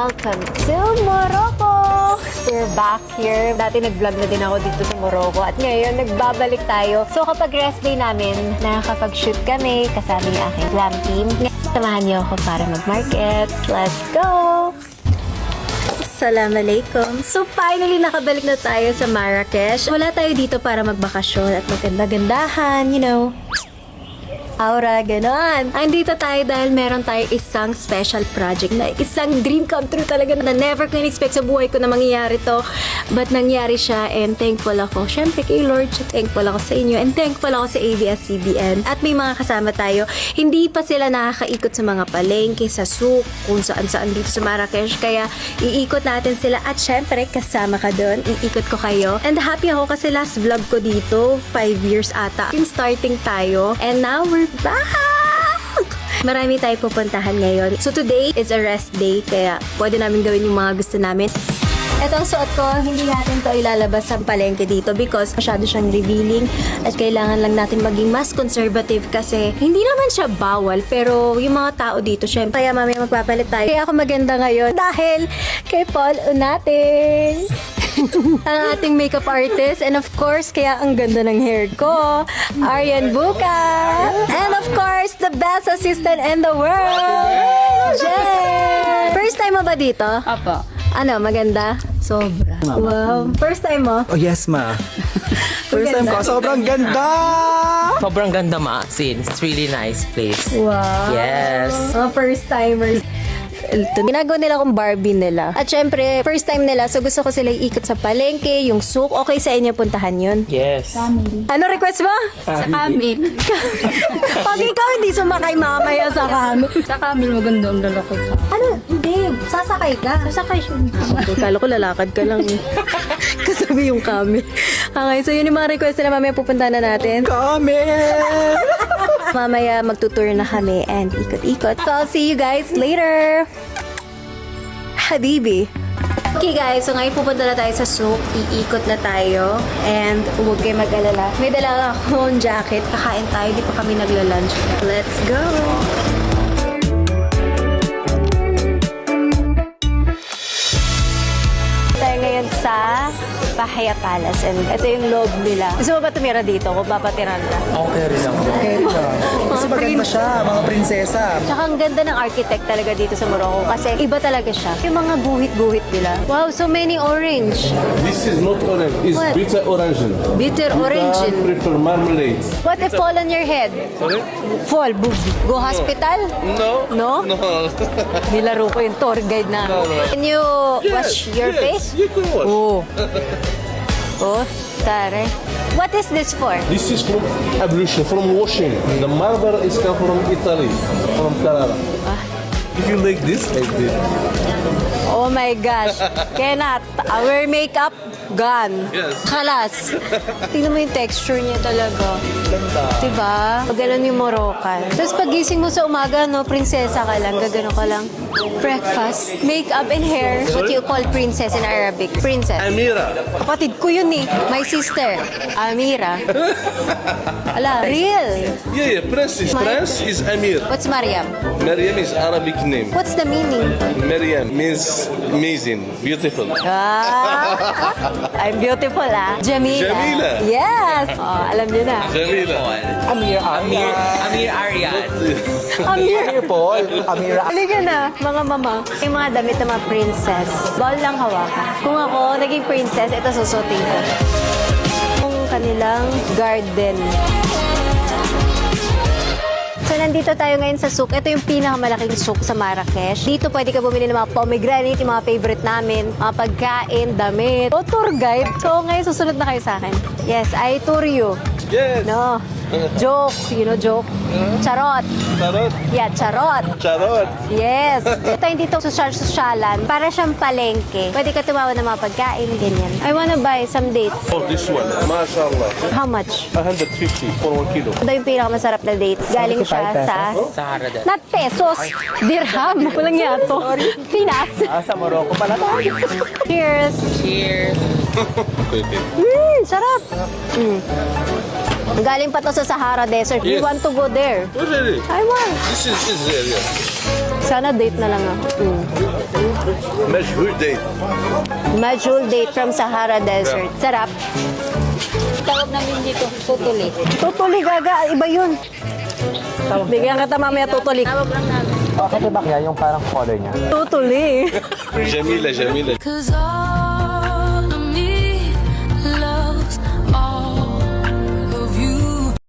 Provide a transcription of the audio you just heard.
Welcome to Morocco! We're back here. Dati nag-vlog na din ako dito sa Morocco at ngayon nagbabalik tayo. So kapag rest day namin, nakakapag-shoot kami kasama yung aking glam team. Samahan niyo ako para mag-market. Let's go! Assalamualaikum. So finally nakabalik na tayo sa Marrakesh. Wala tayo dito para magbakasyon at maganda-gandahan, you know. Aura, ganon. Andito tayo dahil meron tayo isang special project na isang dream come true talaga na never ko in-expect sa buhay ko na mangyayari to. But nangyari siya and thankful ako. Syempre kay Lord, thankful ako sa inyo and thankful ako sa ABS-CBN. At may mga kasama tayo. Hindi pa sila nakakaikot sa mga palengke, sa souk, kung saan-saan dito sa Marrakesh. Kaya iikot natin sila at syempre kasama ka doon. Iikot ko kayo. And happy ako kasi last vlog ko dito, 5 years ata. Yung starting tayo. And now we're back! Marami tayo pupuntahan ngayon. So today is a rest day, kaya pwede namin gawin yung mga gusto namin. Ito ang suot ko, hindi natin to ilalabas sa palengke dito because masyado siyang revealing at kailangan lang natin maging mas conservative kasi hindi naman siya bawal pero yung mga tao dito syempre kaya mamaya magpapalit tayo. Kaya ako maganda ngayon dahil kay Paul Unating. Ang ating makeup artist and of course kaya ang ganda ng hair ko, Aryan Buka, and of course the best assistant in the world, Jen. First time mo ba dito? Apo. Ano, maganda? Sobra. Wow. First time mo? Oh yes, ma. First time ko. Sobrang ganda! Sobrang ganda, ma. Since it's really nice place. Wow. Yes. Mga first timers. Ginagawa nila kung Barbie nila. At syempre, first time nila, so gusto ko sila iikot sa palengke, yung souk. Okay sa inyo puntahan yun? Yes. Ano request mo? Sa amin. Pag ikaw hindi sumakay mamaya sa kami. Sa amin maganda ang lalaki sa. Ano? Hindi. Sasakay ka. Sasakay siya. Kala ko lalakad ka lang eh. Kasabi yung kami. Okay, so yun yung mga request na mamaya pupuntahan na natin. Kami! Mamaya magtutour na kami and ikot-ikot. So I'll see you guys later. Habibi. Okay guys, so ngayon pupunta na tayo sa souk. Iikot na tayo. And huwag kayo mag-alala. May dala akong jacket. Kakain tayo. Di pa kami nagla-lunch. Let's go! Tayo ngayon sa Bahia Palace. And ito yung loob nila. Gusto mo ba tumira dito? Kung papatiran ka? Okay rin lang. Okay lang. Kasi maganda siya, mga prinsesa. Tsaka ang ganda ng architect talaga dito sa Morocco kasi iba talaga siya. Yung mga guhit-guhit nila. Wow, so many orange. This is not orange, it's What? bitter orange. Bitter orange. You can prepare marmalade. What if fall on your head? Sorry? Fall, go hospital? No. No? No. Nilaro ko yung tour guide na. No. Can you wash your face? You can wash. Oh. Oh, tare. What is this for? This is from ablution, from washing. The marble is come from Italy, from Carrara. If you like this, I did. Oh my gosh. Cannot. Our makeup, gone. Yes. Kalas. Tingnan mo yung texture niya talaga. Diba? Pag ganun yung Moroccan. Tapos pagising mo sa umaga, no, prinsesa ka lang, gagano ka lang. Breakfast, makeup and hair. What you call princess in Arabic? Princess. Amira. Kapatid ko yun eh. My sister, Amira. Ala, real. Yeah, princess. Prince is Amir. What's Mariam? Maryam is Arabic name. What's the meaning? Maryam means amazing, beautiful. Ah, I'm beautiful ah. Jamila. Jamila. Yes. Oh, alam niyo na. Jamila. Amir Aryan. Amir. Paul. Amira. Halika na, mga mama. Yung mga damit ng mga princess. Bawal lang hawakan. Kung ako naging princess, ito susutin ko. Yung kanilang garden. So, nandito tayo ngayon sa souk. Ito yung pinakamalaking souk sa Marrakesh. Dito pwede ka bumili ng mga pomegranate, yung mga favorite namin, mga pagkain, damit, o tour guide. So, ngayon susunod na kayo sa akin. Yes, I tour you. Yes. No. Joke. You know joke? Charot. Charot. Yeah, charot. Charot. Yes. Ito hindi to sosyalan. Para siyang palengke. Pwede ka tumawa ng mga pagkain, ganyan. I wanna buy some dates. Oh, this one. MashaAllah. How much? 150 for 1 kilo. Ito yung pinakamasarap na dates. Galing siya sa... Sahara din. Not pesos. Dirham. Walang yato. Pinas. Sa Morocco pala tayo. Cheers. Cheers. Sarap. Galing pa to sa Sahara Desert. We Yes. want to go there. Oh, really? I want. This is there, yeah. Sana date na lang ako. مشهور date. Majul date from Sahara Desert. Sarap. Tawag namin dito, tutuli. Tutuli gaga, iba yun. Bigyan kita mamaya tutuli. Tawag lang namin. Bakit ba kaya yung parang color niya? Tutuli. جميلة جميلة. Cause all